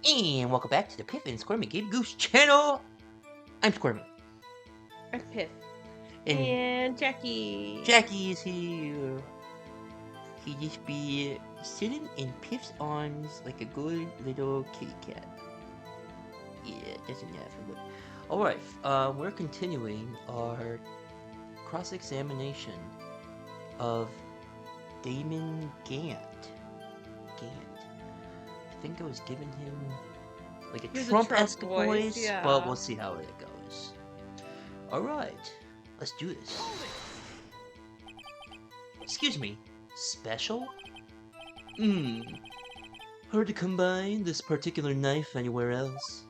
And welcome back to the Piff and Squirmy Game Goose channel. I'm Squirmy. I'm Piff. And And Jackie. Jackie is here. He just be sitting in Piff's arms like a good little kitty cat. Yeah, doesn't that look? Alright, we're continuing our cross-examination of Damon Gant. I think I was giving him like a Trump-esque voice, yeah. but we'll see how it goes. Alright, let's do this. Excuse me, special? Hard to combine this particular knife anywhere else.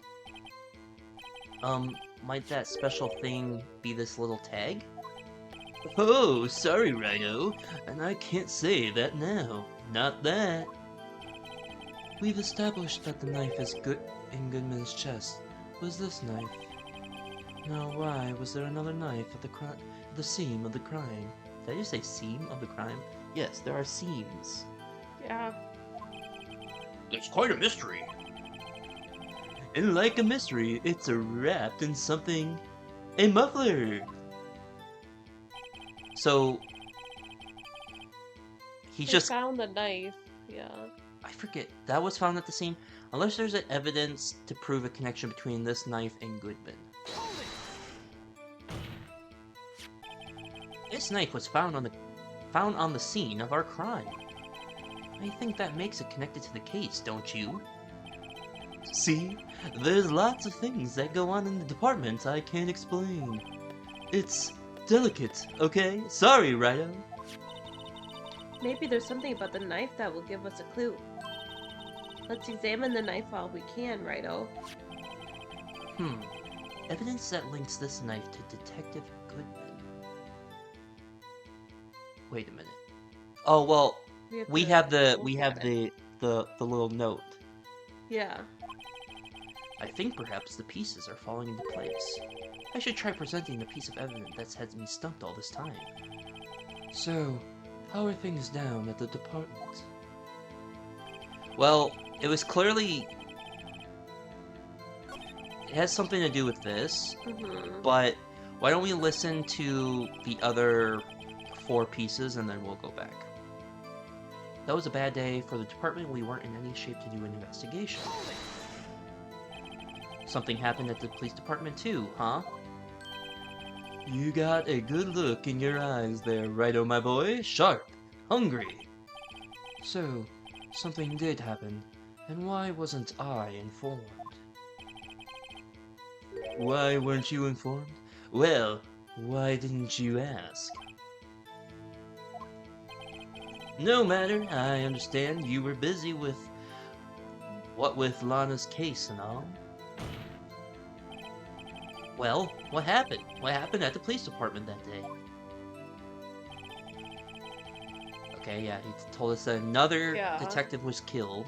Might that special thing be this little tag? Oh, sorry, Rhino, and I can't say that now. Not that. We've established that the knife is good in Goodman's chest. Was this knife? Now why was there another knife at the scene of the crime? Did I just say seam of the crime? Yes, there are seams. Yeah. It's quite a mystery. And like a mystery, it's wrapped in something. A muffler! So... He just found the knife, yeah. I forget. That was found at the scene. Unless there's evidence to prove a connection between this knife and Goodman. This knife was found on the scene of our crime. I think that makes it connected to the case, don't you? See? There's lots of things that go on in the department I can't explain. It's delicate, okay? Sorry, Rhino. Maybe there's something about the knife that will give us a clue. Let's examine the knife while we can, Rhino. Evidence that links this knife to Detective Goodman. Wait a minute. Oh well, we have the little note. Yeah. I think perhaps the pieces are falling into place. I should try presenting the piece of evidence that's had me stumped all this time. So, how are things down at the department? Well, it was clearly... It has something to do with this, but why don't we listen to the other 4 pieces and then we'll go back. That was a bad day for the department. We weren't in any shape to do an investigation. Something happened at the police department too, huh? You got a good look in your eyes there, Rhino, my boy. Sharp. Hungry. So, something did happen, and why wasn't I informed? Why weren't you informed? Well, why didn't you ask? No matter, I understand you were busy with... What with Lana's case and all. Well, what happened? What happened at the police department that day? Okay, yeah, he told us that another detective was killed.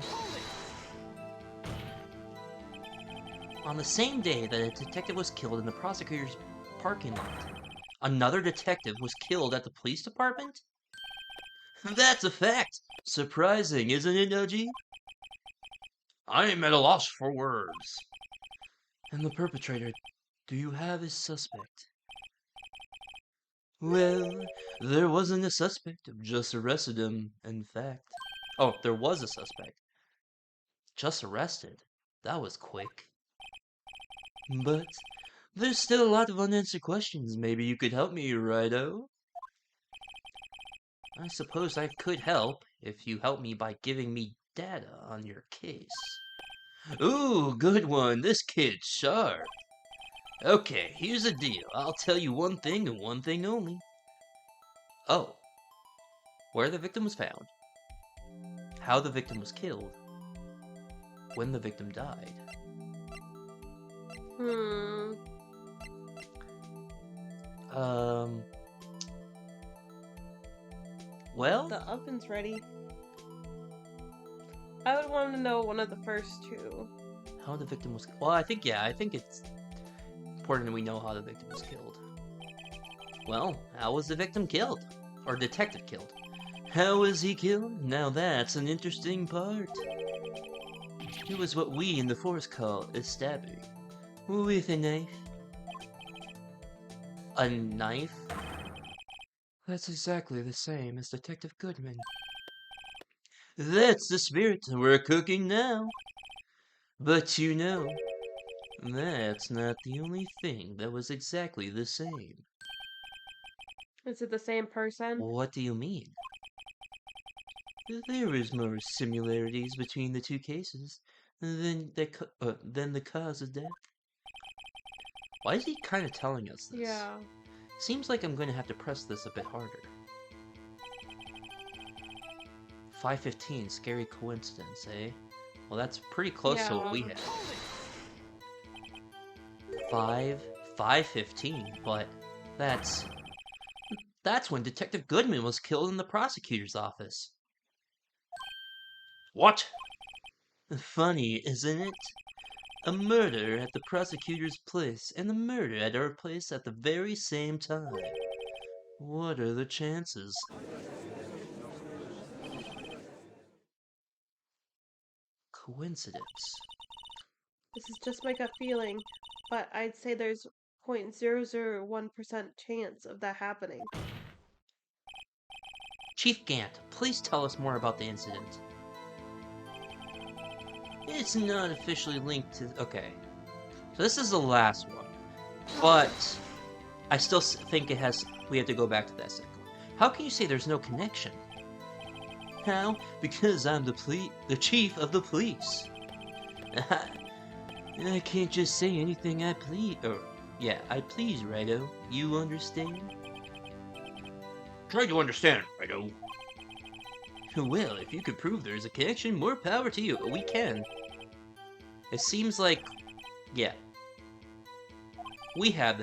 On the same day that a detective was killed in the prosecutor's parking lot, another detective was killed at the police department? That's a fact! Surprising, isn't it, OG? I'm at a loss for words. And the perpetrator, do you have a suspect? Well, there wasn't a suspect. Just arrested him, in fact. Oh, there was a suspect. Just arrested? That was quick. But there's still a lot of unanswered questions. Maybe you could help me, Rhino? I suppose I could help, if you help me by giving me data on your case. Ooh, good one. This kid's sharp. Okay, here's the deal. I'll tell you one thing and one thing only. Oh. Where the victim was found. How the victim was killed. When the victim died. Well? The oven's ready. I would want to know one of the first 2. How the victim was... Well, I think it's important that we know how the victim was killed. Well, how was the victim killed? Or detective killed? How was he killed? Now that's an interesting part. It was what we in the force call a stabber. With a knife. A knife? That's exactly the same as Detective Goodman. That's the spirit we're cooking now. But you know, that's not the only thing that was exactly the same. Is it the same person? What do you mean? There is more similarities between the two cases than the cause of death. Why is he kind of telling us this? Yeah. Seems like I'm going to have to press this a bit harder. 515, scary coincidence, eh? Well, that's pretty close to what we had. 515, but that's when Detective Goodman was killed in the prosecutor's office. What? Funny, isn't it? A murder at the prosecutor's place and a murder at our place at the very same time. What are the chances? Coincidence. This is just my gut feeling, but I'd say there's 0.001% chance of that happening. Chief Gant, please tell us more about the incident. It's not officially linked to... Okay. So this is the last one. But I still think it has... We have to go back to that second one. How can you say there's no connection? How? Because I'm the chief of the police. I can't just say anything I please... yeah, I please, Righto. You understand? Try to understand, Righto. Well, if you could prove there's a connection, more power to you. We can. It seems like... Yeah. We have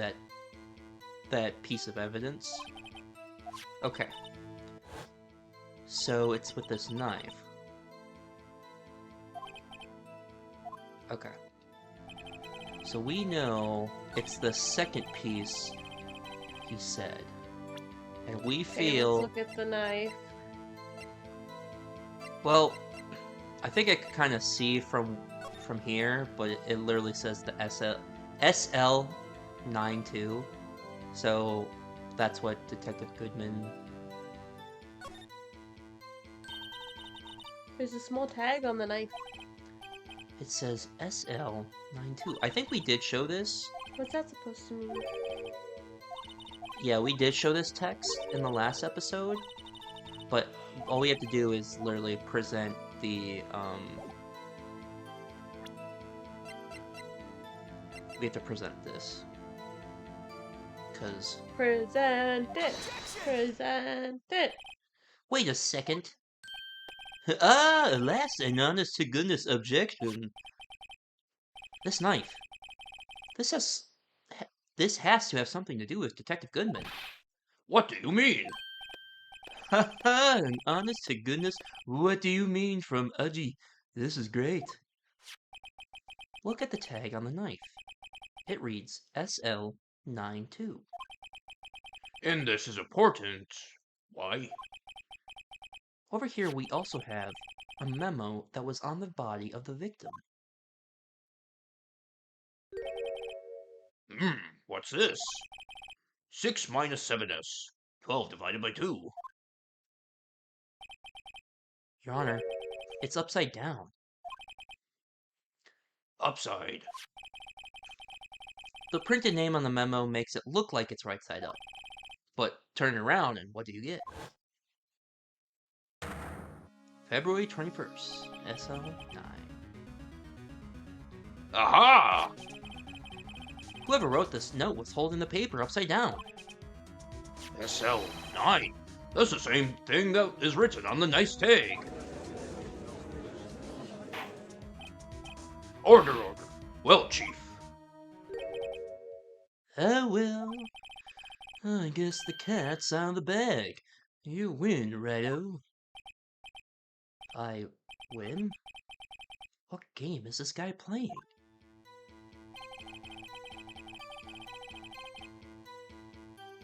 that piece of evidence. Okay. So it's with this knife. Okay. So we know it's the second piece he said. And we feel... Okay, let's look at the knife. Well, I think I could kind of see from here, but it literally says the SL92. So that's what Detective Goodman... There's a small tag on the knife. It says SL92. I think we did show this. What's that supposed to mean? Yeah, we did show this text in the last episode, but all we have to do is literally present the, we have to present this. Because... Present it! Present it! Wait a second! Ah, alas, an honest-to-goodness objection. This knife. This has to have something to do with Detective Goodman. What do you mean? Ha ha, an honest-to-goodness, what do you mean from Udgy? This is great. Look at the tag on the knife. It reads SL92. And this is important. Why? Over here we also have a memo that was on the body of the victim. What's this? 6 minus 7s. 12 divided by 2. Your Honor, it's upside down. Upside. The printed name on the memo makes it look like it's right side up. But turn it around and what do you get? February 21st, SL9. Aha! Whoever wrote this note was holding the paper upside down. SL9? That's the same thing that is written on the nice tag. Order. Well, Chief. Oh, well. I guess the cat's out of the bag. You win, Righto. I win? What game is this guy playing?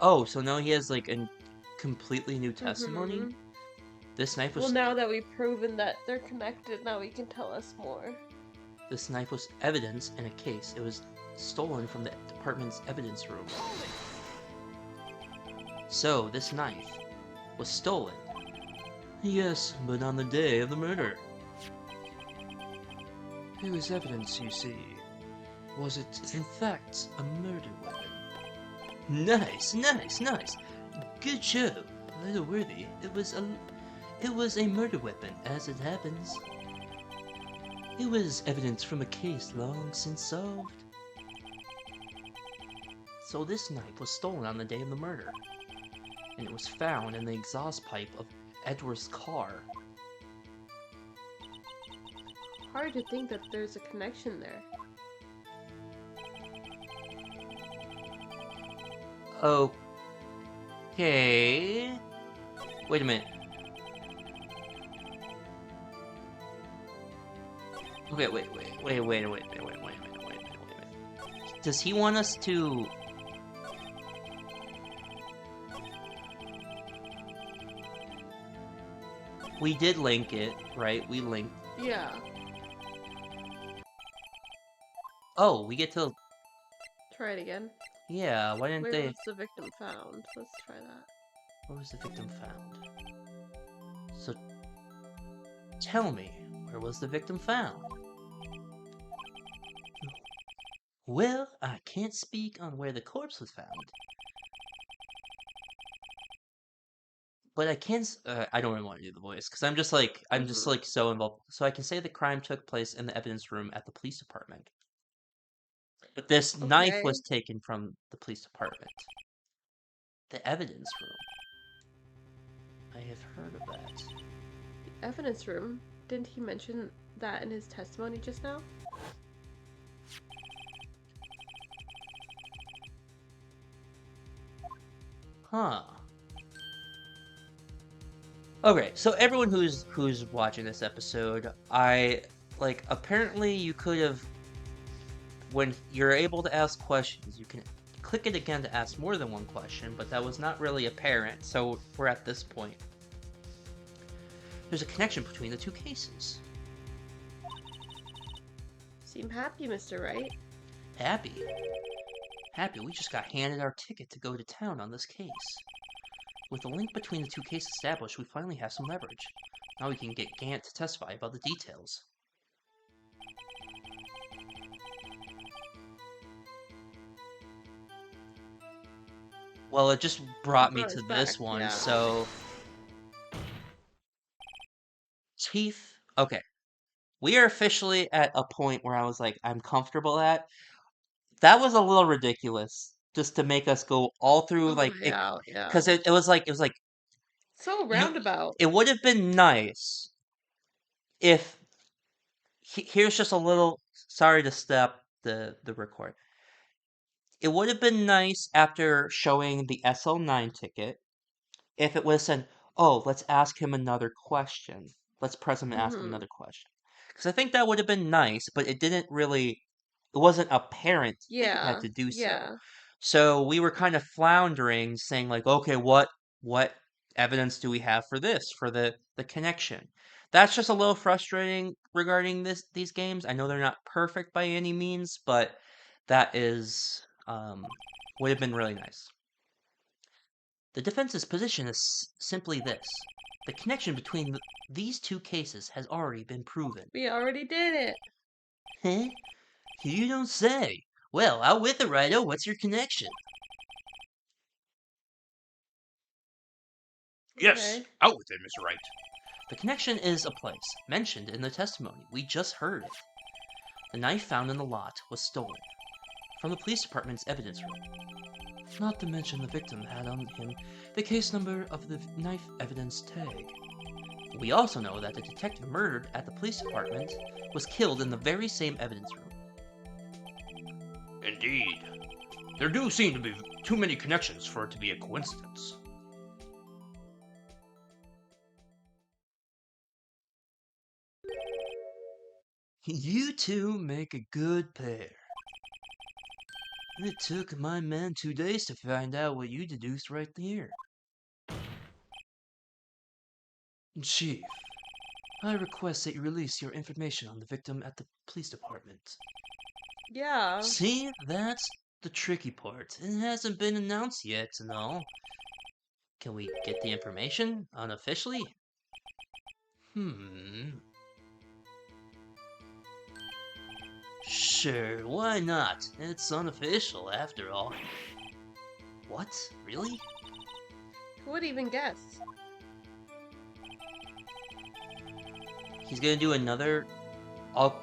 Oh, so now he has like a completely new testimony? This knife was... Well, now that we've proven that they're connected, now he can tell us more. This knife was evidence in a case. It was stolen from the department's evidence room. So, this knife was stolen. Yes, but on the day of the murder. It was evidence, you see. Was it, in fact, a murder weapon? Nice, nice, nice. Good show. Little worthy. It was a murder weapon, as it happens. It was evidence from a case long since solved. So this knife was stolen on the day of the murder, and it was found in the exhaust pipe of Edgeworth's car. Hard to think that there's a connection there. Okay. Wait a minute. Okay, wait a minute. Does he want us to... We did link it, right? We linked... Yeah. Oh, we get to... Try it again. Yeah, why didn't Where they... was the victim found? Let's try that. Where was the victim found? So... Tell me, where was the victim found? Well, I can't speak on where the corpse was found. But I can, I don't really want to do the voice, because I'm just like, so involved. So I can say the crime took place in the evidence room at the police department. But this knife was taken from the police department. The evidence room. I have heard of that. The evidence room? Didn't he mention that in his testimony just now? Huh. Okay, so everyone who's watching this episode, apparently you could have, when you're able to ask questions, you can click it again to ask more than one question, but that was not really apparent, so we're at this point. There's a connection between the two cases. Seem happy, Mr. Wright. Happy? Happy, we just got handed our ticket to go to town on this case. With the link between the two cases established, we finally have some leverage. Now we can get Gant to testify about the details. Well, it just brought me to this one, so... Chief... Okay. We are officially at a point where I was like, I'm comfortable at. That was a little ridiculous, just to make us go all through, because it was like... So roundabout. It would have been nice if... Here's just a little... Sorry to stop the record. It would have been nice after showing the SL9 ticket if it was said, oh, let's ask him another question. Let's press him and ask him another question. Because I think that would have been nice, but it didn't really... It wasn't apparent that you had to do so. So we were kind of floundering, saying like, okay, what evidence do we have for this, for the connection? That's just a little frustrating regarding these games. I know they're not perfect by any means, but that is would have been really nice. The defense's position is simply this. The connection between these two cases has already been proven. We already did it. Huh? You don't say. Well, out with it, Rido. What's your connection? Yes, out with it, Mr. Wright. The connection is a place mentioned in the testimony. We just heard it. The knife found in the lot was stolen from the police department's evidence room. Not to mention the victim had on him the case number of the knife evidence tag. We also know that the detective murdered at the police department was killed in the very same evidence room. Indeed. There do seem to be too many connections for it to be a coincidence. You two make a good pair. It took my men 2 days to find out what you deduced right here. Chief, I request that you release your information on the victim at the police department. Yeah. See, that's the tricky part. It hasn't been announced yet and all. Can we get the information unofficially? Sure, why not? It's unofficial after all. What? Really? Who would even guess? He's gonna do another... I'll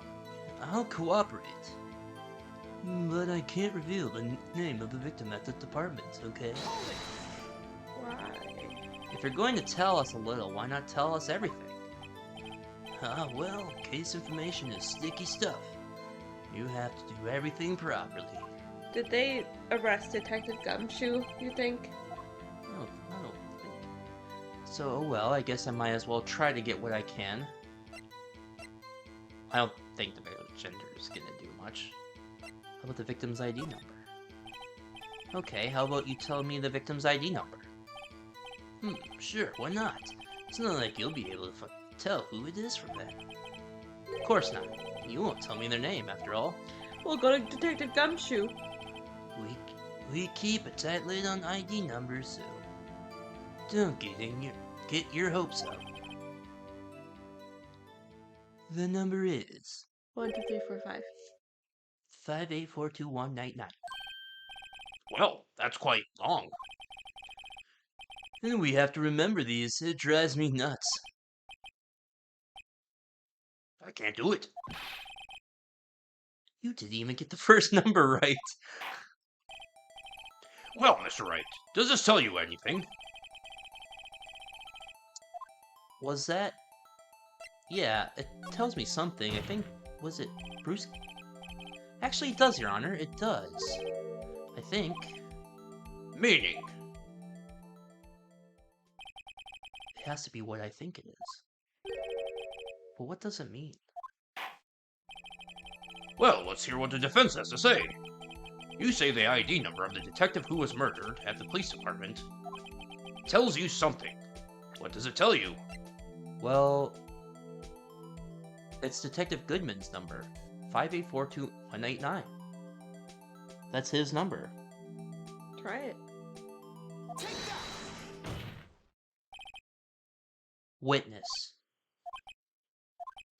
cooperate. But I can't reveal the name of the victim at the department, okay? Why? If you're going to tell us a little, why not tell us everything? Well, case information is sticky stuff. You have to do everything properly. Did they arrest Detective Gumshoe, you think? I don't think. So, oh well, I guess I might as well try to get what I can. I don't think the gender is gonna do much. How about the victim's ID number? Okay, how about you tell me the victim's ID number? Sure, why not? It's not like you'll be able to tell who it is from that. Of course not. You won't tell me their name, after all. We'll go to Detective Gumshoe. We keep a tight lid on ID numbers, so don't get your hopes up. The number is 1, 2, 3, 4, 5. 58421999. Well, that's quite long. And we have to remember these. It drives me nuts. I can't do it. You didn't even get the first number right. Well, Mr. Wright, does this tell you anything? Was that? Yeah, it tells me something. I think, was it Bruce? Actually, it does, Your Honor. It does. I think. Meaning? It has to be what I think it is. But what does it mean? Well, let's hear what the defense has to say. You say the ID number of the detective who was murdered at the police department tells you something. What does it tell you? Well, it's Detective Goodman's number. 5842189. That's his number. Try it. Witness.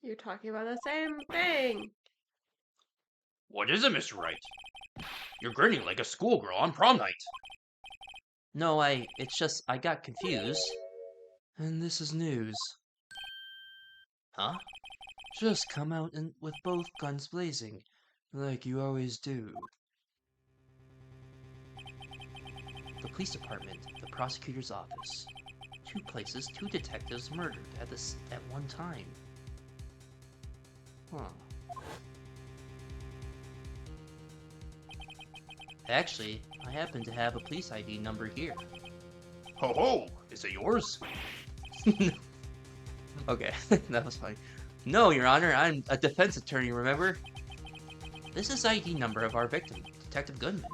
You're talking about the same thing. What is it, Mr. Wright? You're grinning like a schoolgirl on prom night. No, it's just, I got confused. And this is news. Huh? Just come out with both guns blazing, like you always do. The police department, the prosecutor's office. 2 places, 2 detectives murdered at one time. Huh. Actually, I happen to have a police ID number here. Ho ho! Is it yours? Okay, that was funny. No, Your Honor, I'm a defense attorney, remember? This is ID number of our victim, Detective Goodman.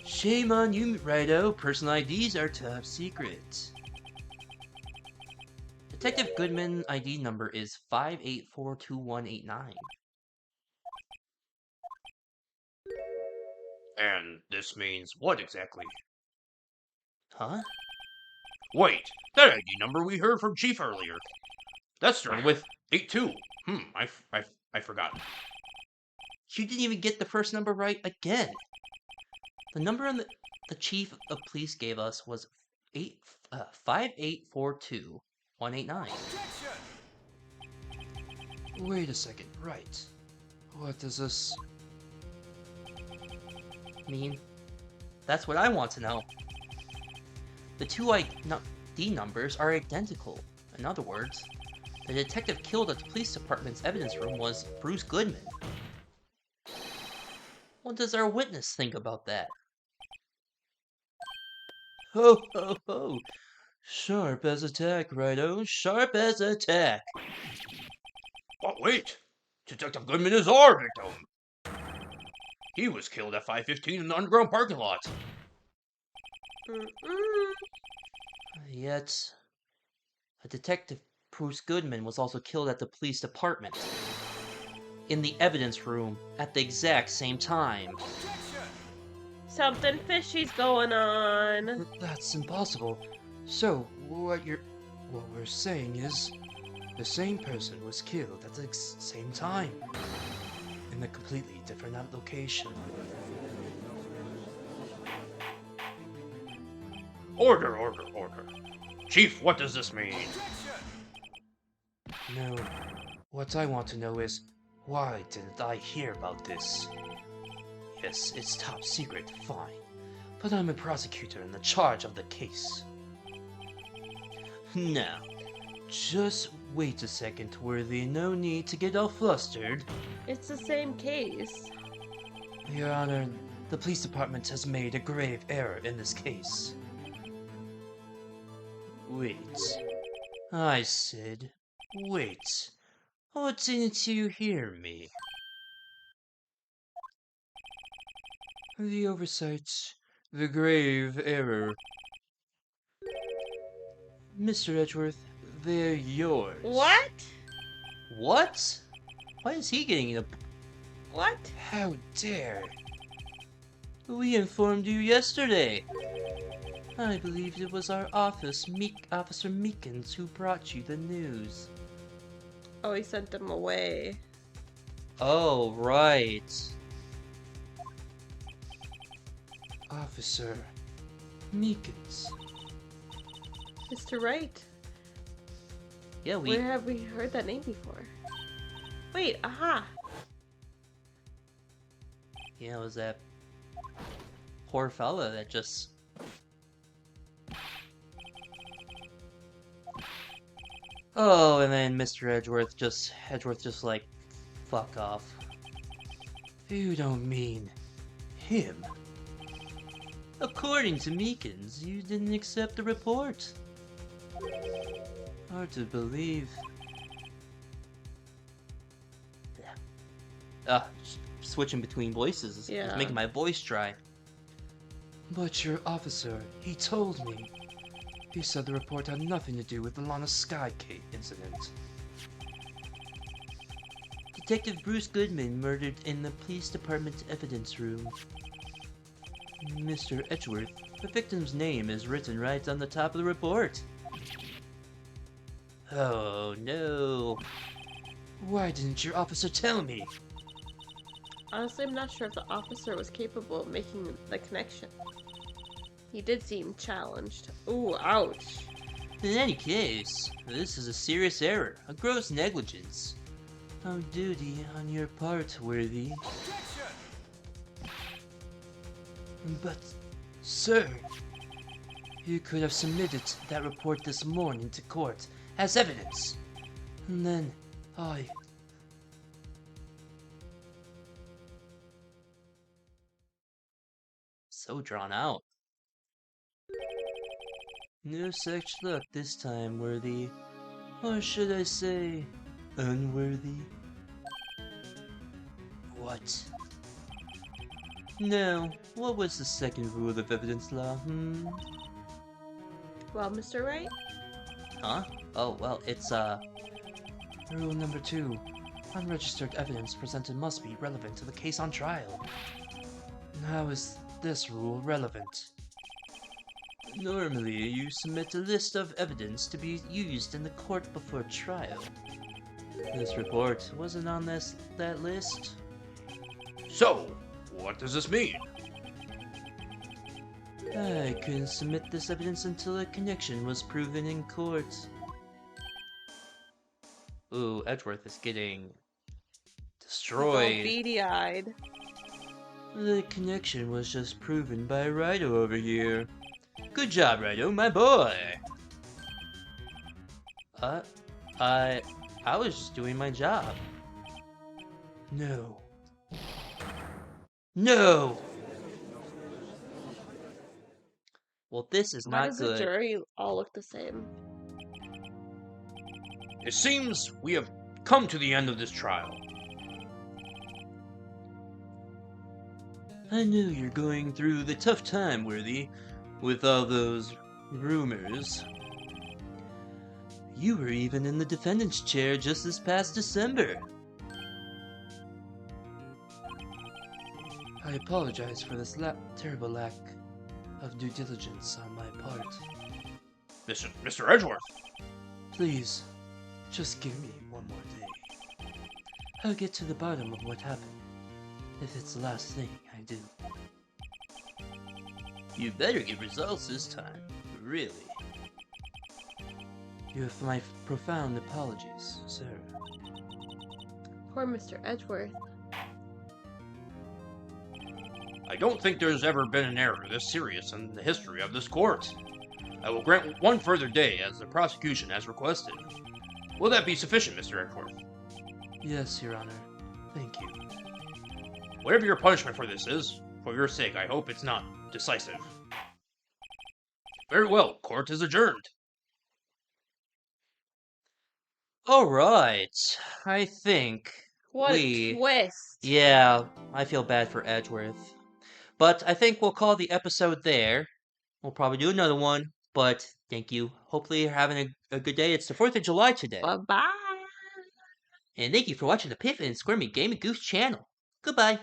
Shame on you, Righto. Personal IDs are top secret. Detective Goodman ID number is 5842189. And this means what exactly? Huh? Wait, that ID number we heard from Chief earlier. That started with 82. I forgot. You didn't even get the first number right again. The number on the chief of police gave us was 5842189. Wait a second, right. What does this mean? That's what I want to know. The 2 ID numbers are identical. In other words, the detective killed at the police department's evidence room was Bruce Goodman. What does our witness think about that? Ho ho ho! Sharp as a tack, Righto. Sharp as a tack. But wait! Detective Goodman is our victim! He was killed at 5:15 in the underground parking lot. Yet, A detective, Bruce Goodman, was also killed at the police department. In the evidence room at the exact same time. Something fishy's going on. That's impossible. So, what we're saying is, the same person was killed at the same time, in a completely different location. Order, order, order. Chief, what does this mean? No, what I want to know is, why didn't I hear about this? Yes, it's top secret, fine. But I'm a prosecutor in the charge of the case. Now, Just wait a second, Worthy. No need to get all flustered. It's the same case. Your Honor, the police department has made a grave error in this case. wait. I said, wait. Oh, didn't you hear me? The oversight, the grave error. Mr. Edgeworth, they're yours. What? What? Why is he getting a... What? How dare! We informed you yesterday. I believe it was our Officer Meekins who brought you the news. Oh, he sent them away. Oh, right. Officer Meekins. Mr. Wright. Yeah, we... Where have we heard that name before? Wait, aha! Yeah, it was that poor fella that just... Oh, and then Mr. Edgeworth just like, fuck off. You don't mean him? According to Meekins, you didn't accept the report. Hard to believe. Switching between voices is Yeah. making my voice dry. But your officer, he told me. He said the report had nothing to do with the Lana Skycade incident. Detective Bruce Goodman murdered in the police department evidence room. Mr. Edgeworth, the victim's name is written right on the top of the report. Oh no. Why didn't your officer tell me? Honestly, I'm not sure if the officer was capable of making the connection. He did seem challenged. Ooh, ouch. In any case, this is a serious error, a gross negligence. A duty on your part, Worthy. But, sir, you could have submitted that report this morning to court as evidence. And then So drawn out. No such luck this time, Worthy. Or should I say, unworthy? What? Now, what was the second rule of evidence law, Well, Mr. Wright? Huh? Oh, well, it's, Rule number 2. Unregistered evidence presented must be relevant to the case on trial. And how is this rule relevant? normally you submit a list of evidence to be used in the court before trial. This report wasn't on that list. So, what does this mean? I couldn't submit this evidence until a connection was proven in court. Ooh, Edgeworth is getting All destroyed. beady-eyed. The connection was just proven by Rido over here. Good job, Rido, my boy! I was just doing my job. No. No! Well, this is Why not does the good. jury all look the same? It seems we have come to the end of this trial. I know you're going through the tough time, Worthy, with all those rumors. You were even in the defendant's chair just this past December. I apologize for this terrible lack of due diligence on my part. Mr. Edgeworth. Please, just give me one more day. I'll get to the bottom of what happened, if it's the last thing I do. You better get results this time. Really. You have my profound apologies, sir. Poor Mr. Edgeworth. I don't think there's ever been an error this serious in the history of this court. I will grant one further day as the prosecution has requested. Will that be sufficient, Mr. Edgeworth? Yes, Your Honor. Thank you. Whatever your punishment for this is, for your sake, I hope it's not decisive. Very well, court is adjourned. Alright, I think What we... a twist! Yeah, I feel bad for Edgeworth. But I think we'll call the episode there. We'll probably do another one, but thank you. Hopefully you're having a good day. It's the 4th of July today. Bye-bye! And thank you for watching the Piff and Squirmy Gaming Goose channel. Goodbye.